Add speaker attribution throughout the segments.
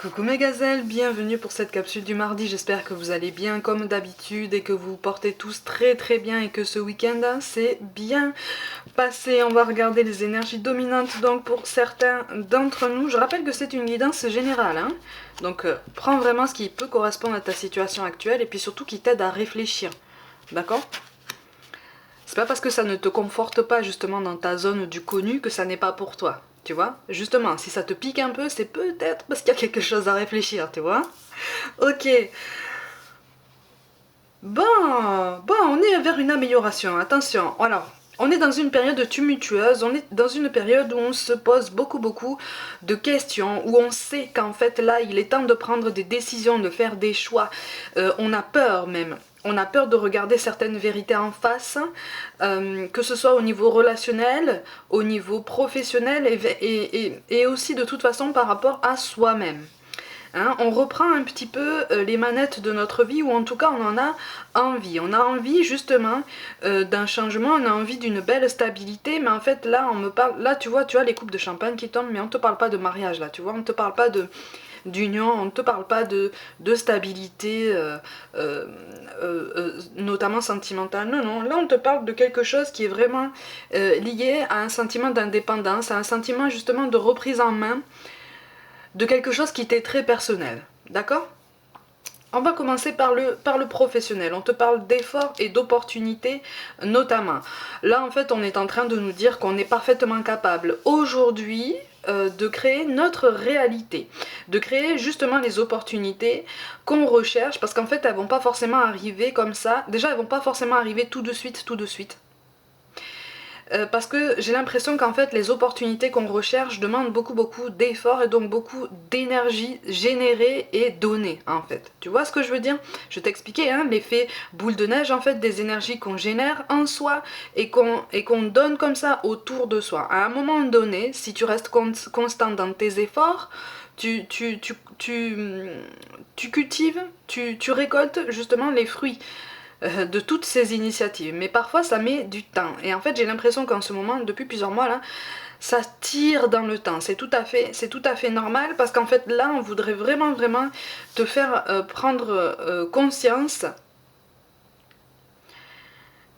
Speaker 1: Coucou mes gazelles, bienvenue pour cette capsule du mardi, j'espère que vous allez bien comme d'habitude et que vous vous portez tous très bien et que ce week-end s'est bien passé. On va regarder les énergies dominantes donc pour certains d'entre nous. Je rappelle que c'est une guidance générale, hein. Donc prends vraiment ce qui peut correspondre à ta situation actuelle et puis surtout qui t'aide à réfléchir, d'accord? C'est pas parce que ça ne te conforte pas justement dans ta zone du connu que ça n'est pas pour toi. Tu vois, justement, si ça te pique un peu, c'est peut-être parce qu'il y a quelque chose à réfléchir, tu vois. Ok. Bon, on est vers une amélioration, attention. Alors, on est dans une période tumultueuse, on est dans une période où on se pose beaucoup de questions, où on sait qu'en fait là, il est temps de prendre des décisions, de faire des choix. On a peur même. On a peur de regarder certaines vérités en face, que ce soit au niveau relationnel, au niveau professionnel et aussi de toute façon par rapport à soi-même. Hein, on reprend un petit peu les manettes de notre vie, ou en tout cas on en a envie. On a envie justement d'un changement, on a envie d'une belle stabilité, mais en fait là on me parle, là tu vois les coupes de champagne qui tombent, mais on te parle pas de mariage là, tu vois, on te parle pas d'union, on ne te parle pas de stabilité, notamment sentimentale. Non, là on te parle de quelque chose qui est vraiment lié à un sentiment d'indépendance, à un sentiment justement de reprise en main, de quelque chose qui t'est très personnel. D'accord ? On va commencer par le professionnel. On te parle d'efforts et d'opportunités notamment. Là en fait on est en train de nous dire qu'on est parfaitement capable aujourd'hui de créer notre réalité, de créer justement les opportunités qu'on recherche, parce qu'en fait elles vont pas forcément arriver comme ça. Déjà elles vont pas forcément arriver tout de suite. Parce que j'ai l'impression qu'en fait les opportunités qu'on recherche demandent beaucoup d'efforts et donc beaucoup d'énergie générée et donnée en fait. Tu vois ce que je veux dire? Je t'expliquais hein, l'effet boule de neige en fait, des énergies qu'on génère en soi et qu'on donne comme ça autour de soi. À un moment donné, si tu restes constant dans tes efforts, tu cultives, tu récoltes justement les fruits de toutes ces initiatives. Mais parfois ça met du temps. Et en fait j'ai l'impression qu'en ce moment, depuis plusieurs mois là, ça tire dans le temps. C'est tout à fait normal, parce qu'en fait là on voudrait vraiment te faire prendre conscience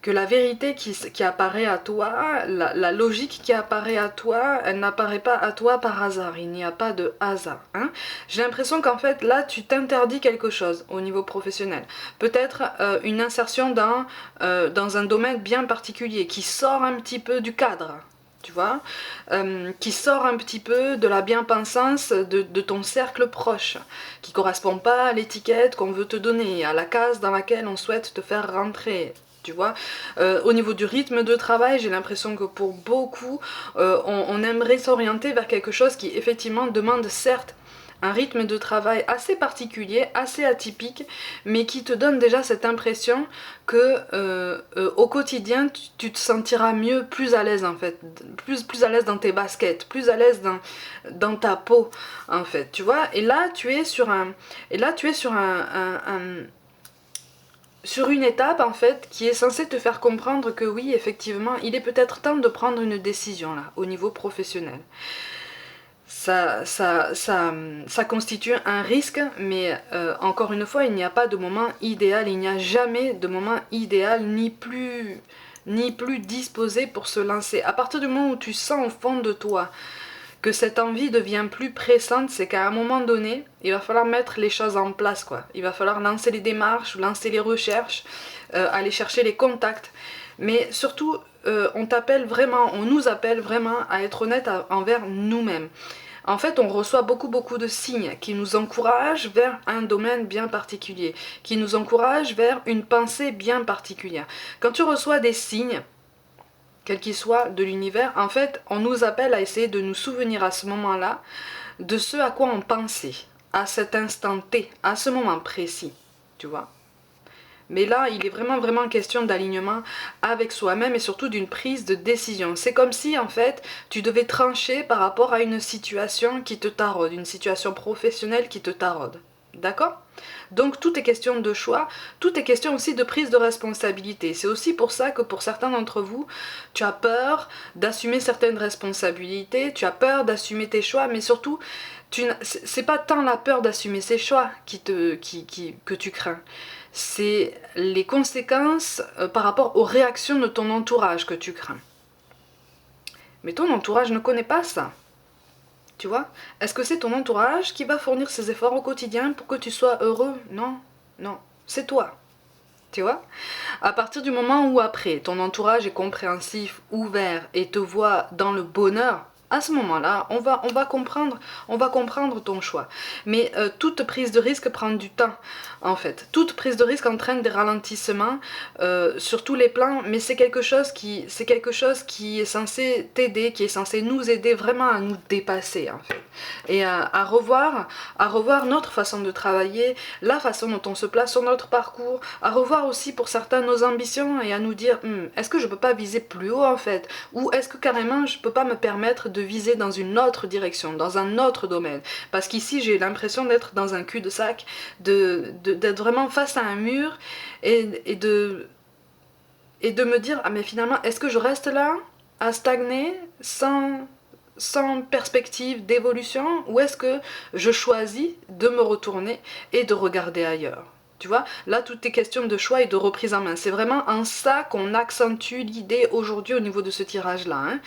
Speaker 1: que la vérité qui apparaît à toi, la logique qui apparaît à toi, elle n'apparaît pas à toi par hasard, il n'y a pas de hasard. Hein. J'ai l'impression qu'en fait là tu t'interdis quelque chose au niveau professionnel. Peut-être une insertion dans un domaine bien particulier qui sort un petit peu du cadre. Tu vois, qui sort un petit peu de la bien-pensance de ton cercle proche, qui correspond pas à l'étiquette qu'on veut te donner, à la case dans laquelle on souhaite te faire rentrer. Tu vois, au niveau du rythme de travail, j'ai l'impression que pour beaucoup, on aimerait s'orienter vers quelque chose qui effectivement demande certes un rythme de travail assez particulier, assez atypique, mais qui te donne déjà cette impression que au quotidien, tu te sentiras mieux, plus à l'aise en fait, plus à l'aise dans tes baskets, plus à l'aise dans ta peau en fait, tu vois. Et là, tu es sur sur une étape en fait qui est censée te faire comprendre que oui, effectivement, il est peut-être temps de prendre une décision là, au niveau professionnel. Ça constitue un risque, mais encore une fois, il n'y a pas de moment idéal, il n'y a jamais de moment idéal, ni plus disposé pour se lancer. À partir du moment où tu sens au fond de toi que cette envie devient plus pressante, c'est qu'à un moment donné, il va falloir mettre les choses en place, quoi. Il va falloir lancer les démarches, lancer les recherches, aller chercher les contacts. Mais surtout, on nous appelle vraiment à être honnête envers nous-mêmes. En fait, on reçoit beaucoup de signes qui nous encouragent vers un domaine bien particulier, qui nous encouragent vers une pensée bien particulière. Quand tu reçois des signes, quel qu'il soit de l'univers, en fait, on nous appelle à essayer de nous souvenir à ce moment-là de ce à quoi on pensait, à cet instant T, à ce moment précis, tu vois. Mais là, il est vraiment question d'alignement avec soi-même et surtout d'une prise de décision. C'est comme si, en fait, tu devais trancher par rapport à une situation qui te taraude, une situation professionnelle qui te taraude. D'accord ? Donc tout est question de choix, tout est question aussi de prise de responsabilité. C'est aussi pour ça que pour certains d'entre vous, tu as peur d'assumer certaines responsabilités, tu as peur d'assumer tes choix, mais surtout C'est pas tant la peur d'assumer ses choix que tu crains. C'est les conséquences par rapport aux réactions de ton entourage que tu crains. Mais ton entourage ne connaît pas ça. Tu vois? Est-ce que c'est ton entourage qui va fournir ses efforts au quotidien pour que tu sois heureux? Non, non, c'est toi. Tu vois? À partir du moment où après, ton entourage est compréhensif, ouvert et te voit dans le bonheur, à ce moment-là, on va comprendre ton choix. Mais toute prise de risque prend du temps, en fait. Toute prise de risque entraîne des ralentissements sur tous les plans, mais c'est quelque chose qui est censé t'aider, qui est censé nous aider vraiment à nous dépasser, en fait. Et à revoir notre façon de travailler, la façon dont on se place sur notre parcours, à revoir aussi pour certains nos ambitions et à nous dire est-ce que je peux pas viser plus haut en fait, ou est-ce que carrément je peux pas me permettre de viser dans une autre direction, dans un autre domaine, parce qu'ici j'ai l'impression d'être dans un cul-de-sac, d'être vraiment face à un mur et de me dire ah mais finalement est-ce que je reste là à stagner sans perspective d'évolution, ou est-ce que je choisis de me retourner et de regarder ailleurs? Tu vois, là, toutes tes questions de choix et de reprise en main. C'est vraiment en ça qu'on accentue l'idée aujourd'hui au niveau de ce tirage-là. Hein.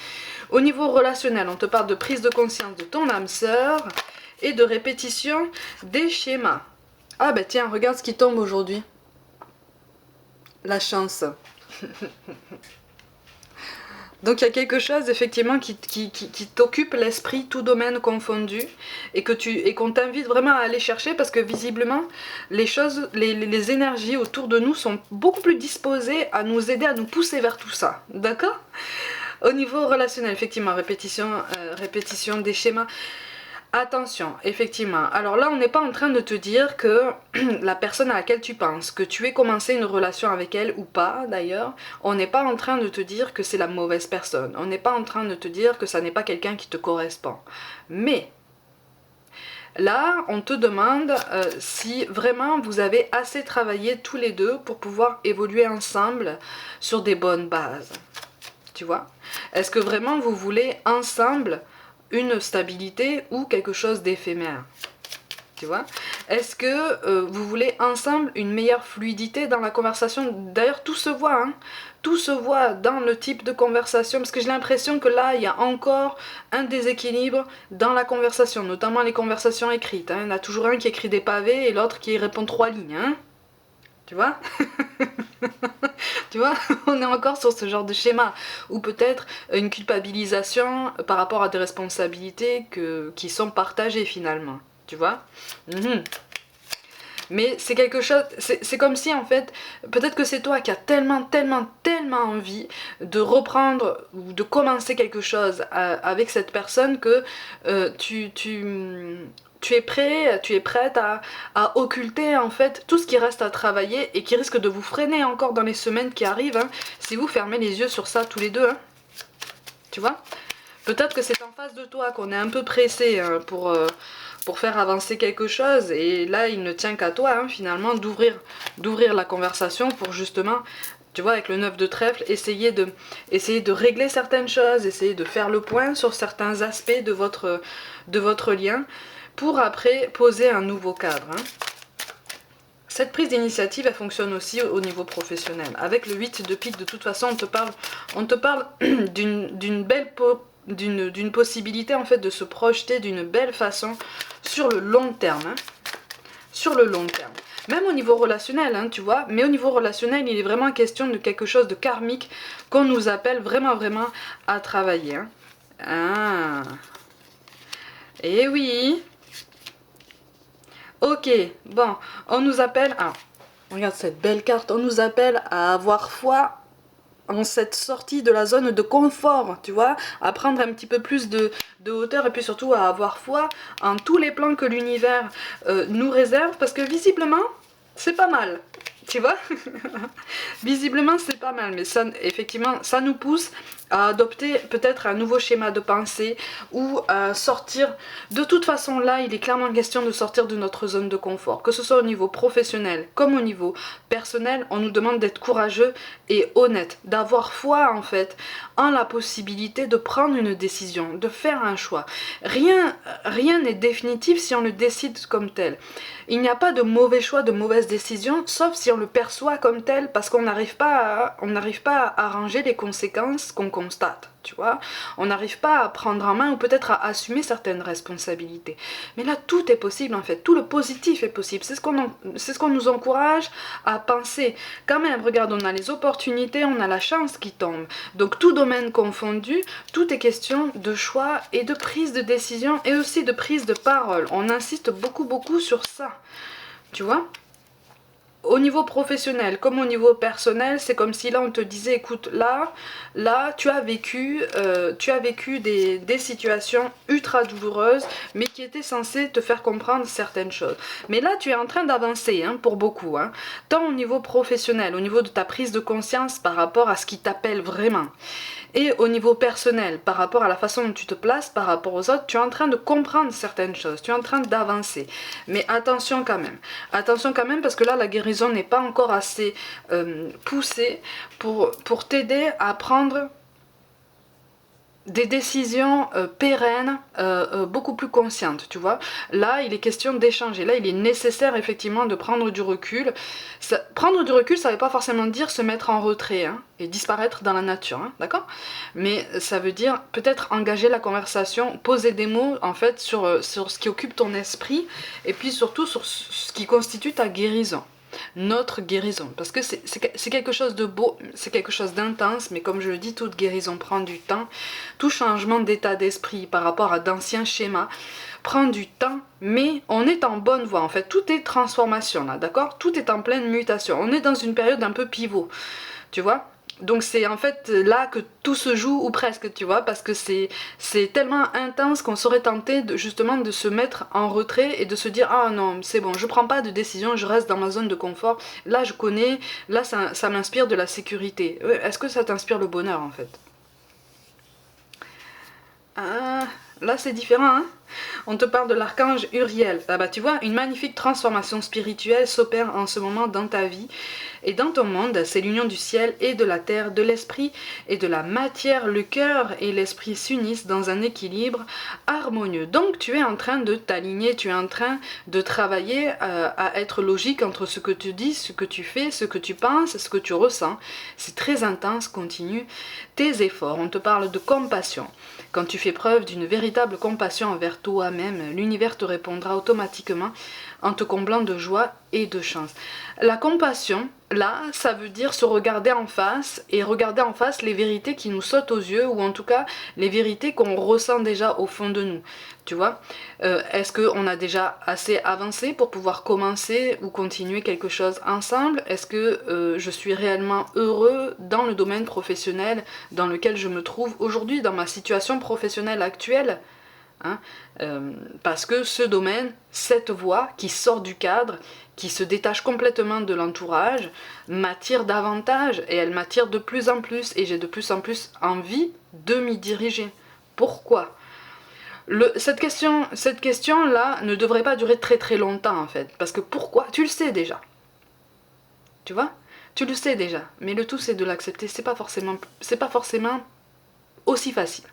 Speaker 1: Au niveau relationnel, on te parle de prise de conscience de ton âme sœur et de répétition des schémas. Ah ben tiens, regarde ce qui tombe aujourd'hui. La chance. Donc il y a quelque chose effectivement qui t'occupe l'esprit, tout domaine confondu, et qu'on t'invite vraiment à aller chercher, parce que visiblement les choses, les énergies autour de nous sont beaucoup plus disposées à nous aider, à nous pousser vers tout ça, d'accord? Au niveau relationnel, effectivement, répétition des schémas. Attention, effectivement. Alors là, on n'est pas en train de te dire que la personne à laquelle tu penses, que tu aies commencé une relation avec elle ou pas d'ailleurs, on n'est pas en train de te dire que c'est la mauvaise personne. On n'est pas en train de te dire que ça n'est pas quelqu'un qui te correspond. Mais là, on te demande si vraiment vous avez assez travaillé tous les deux pour pouvoir évoluer ensemble sur des bonnes bases. Tu vois? Est-ce que vraiment vous voulez ensemble une stabilité ou quelque chose d'éphémère? Tu vois? Est-ce que vous voulez ensemble une meilleure fluidité dans la conversation? D'ailleurs, tout se voit, hein? Tout se voit dans le type de conversation, parce que j'ai l'impression que là, il y a encore un déséquilibre dans la conversation, notamment les conversations écrites. Hein? Il y en a toujours un qui écrit des pavés et l'autre qui répond 3 lignes. Hein? Tu vois? Tu vois, on est encore sur ce genre de schéma, ou peut-être une culpabilisation par rapport à des responsabilités qui sont partagées finalement, tu vois. Mais c'est quelque chose, c'est comme si en fait, peut-être que c'est toi qui as tellement envie de reprendre ou de commencer quelque chose avec cette personne que tu es prête à occulter en fait tout ce qui reste à travailler et qui risque de vous freiner encore dans les semaines qui arrivent, hein, si vous fermez les yeux sur ça tous les deux. Hein. Tu vois? Peut-être que c'est en face de toi qu'on est un peu pressé hein, pour faire avancer quelque chose, et là il ne tient qu'à toi hein, finalement d'ouvrir la conversation pour justement, tu vois, avec le 9 de trèfle, essayer de régler certaines choses, essayer de faire le point sur certains aspects de votre lien, pour après poser un nouveau cadre. Hein. Cette prise d'initiative, elle fonctionne aussi au niveau professionnel. Avec le 8 de pique, de toute façon, on te parle d'une possibilité en fait de se projeter d'une belle façon sur le long terme. Hein. Sur le long terme. Même au niveau relationnel, hein, tu vois. Mais au niveau relationnel, il est vraiment question de quelque chose de karmique qu'on nous appelle vraiment à travailler. Hein. Ah. Eh oui. Ok, bon, on nous appelle, regarde cette belle carte, on nous appelle à avoir foi en cette sortie de la zone de confort, tu vois, à prendre un petit peu plus de hauteur, et puis surtout à avoir foi en tous les plans que l'univers nous réserve, parce que visiblement, c'est pas mal. Tu vois. Visiblement c'est pas mal, mais ça, effectivement, ça nous pousse à adopter peut-être un nouveau schéma de pensée ou à sortir. De toute façon, là, il est clairement question de sortir de notre zone de confort. Que ce soit au niveau professionnel comme au niveau personnel, on nous demande d'être courageux et honnête, d'avoir foi en fait en la possibilité de prendre une décision, de faire un choix. Rien n'est définitif si on le décide comme tel. Il n'y a pas de mauvais choix, de mauvaise décision, sauf si on le perçoit comme tel, parce qu'on n'arrive pas à arranger les conséquences qu'on constate, tu vois. On n'arrive pas à prendre en main ou peut-être à assumer certaines responsabilités. Mais là, tout est possible en fait, tout le positif est possible. C'est ce qu'on nous encourage à penser. Quand même, regarde, on a les opportunités, on a la chance qui tombe. Donc tout domaine confondu, tout est question de choix et de prise de décision et aussi de prise de parole. On insiste beaucoup sur ça. Tu vois, au niveau professionnel comme au niveau personnel, c'est comme si là on te disait écoute, là tu as vécu des situations ultra douloureuses mais qui étaient censées te faire comprendre certaines choses. Mais là tu es en train d'avancer hein, pour beaucoup, hein, tant au niveau professionnel, au niveau de ta prise de conscience par rapport à ce qui t'appelle vraiment. Et au niveau personnel, par rapport à la façon dont tu te places par rapport aux autres, tu es en train de comprendre certaines choses, tu es en train d'avancer. Mais attention quand même parce que là la guérison n'est pas encore assez poussée pour t'aider à prendre des décisions pérennes, beaucoup plus conscientes, tu vois. Là, il est question d'échanger. Là, il est nécessaire effectivement de prendre du recul. Prendre du recul, ça ne veut pas forcément dire se mettre en retrait hein, et disparaître dans la nature, hein, d'accord. Mais ça veut dire peut-être engager la conversation, poser des mots en fait sur ce qui occupe ton esprit et puis surtout sur ce qui constitue ta guérison. Notre guérison, parce que c'est quelque chose de beau, c'est quelque chose d'intense, mais comme je le dis, toute guérison prend du temps, tout changement d'état d'esprit par rapport à d'anciens schémas prend du temps, mais on est en bonne voie en fait, tout est transformation là, d'accord, tout est en pleine mutation, on est dans une période un peu pivot, tu vois. Donc c'est en fait là que tout se joue, ou presque, tu vois, parce que c'est tellement intense qu'on serait tenté justement de se mettre en retrait et de se dire « Ah non, c'est bon, je prends pas de décision, je reste dans ma zone de confort, là je connais, là ça m'inspire de la sécurité. » Est-ce que ça t'inspire le bonheur en fait? Ah, là c'est différent, hein. On te parle de l'archange Uriel. Ah bah tu vois, une magnifique transformation spirituelle s'opère en ce moment dans ta vie et dans ton monde. C'est l'union du ciel et de la terre, de l'esprit et de la matière. Le cœur et l'esprit s'unissent dans un équilibre harmonieux. Donc tu es en train de t'aligner, tu es en train de travailler à être logique entre ce que tu dis, ce que tu fais, ce que tu penses, ce que tu ressens. C'est très intense, continue tes efforts. On te parle de compassion. Quand tu fais preuve d'une véritable compassion envers toi-même, l'univers te répondra automatiquement en te comblant de joie et de chance. La compassion, là, ça veut dire se regarder en face et regarder en face les vérités qui nous sautent aux yeux, ou en tout cas les vérités qu'on ressent déjà au fond de nous. Tu vois, est-ce qu'on a déjà assez avancé pour pouvoir commencer ou continuer quelque chose ensemble? Est-ce que je suis réellement heureux dans le domaine professionnel dans lequel je me trouve aujourd'hui, dans ma situation professionnelle actuelle? Hein, parce que ce domaine, cette voie qui sort du cadre, qui se détache complètement de l'entourage, m'attire davantage et elle m'attire de plus en plus et j'ai de plus en plus envie de m'y diriger. Pourquoi? Cette question-là ne devrait pas durer très longtemps en fait, parce que pourquoi? Tu le sais déjà. Tu vois? Tu le sais déjà, mais le tout c'est de l'accepter, c'est pas forcément aussi facile.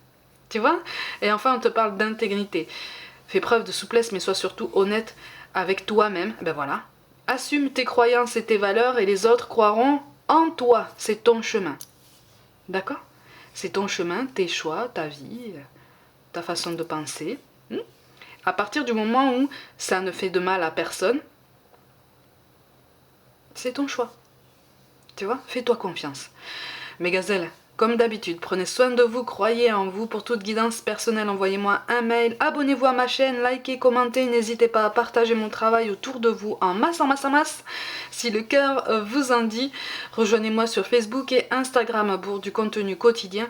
Speaker 1: Tu vois? Et enfin, on te parle d'intégrité. Fais preuve de souplesse, mais sois surtout honnête avec toi-même. Ben voilà. Assume tes croyances et tes valeurs et les autres croiront en toi. C'est ton chemin. D'accord? C'est ton chemin, tes choix, ta vie, ta façon de penser. À partir du moment où ça ne fait de mal à personne, c'est ton choix. Tu vois? Fais-toi confiance. Mes gazelles, comme d'habitude, prenez soin de vous, croyez en vous. Pour toute guidance personnelle, envoyez-moi un mail, abonnez-vous à ma chaîne, likez, commentez, n'hésitez pas à partager mon travail autour de vous en masse, si le cœur vous en dit. Rejoignez-moi sur Facebook et Instagram pour du contenu quotidien.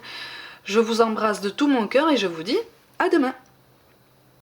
Speaker 1: Je vous embrasse de tout mon cœur et je vous dis à demain.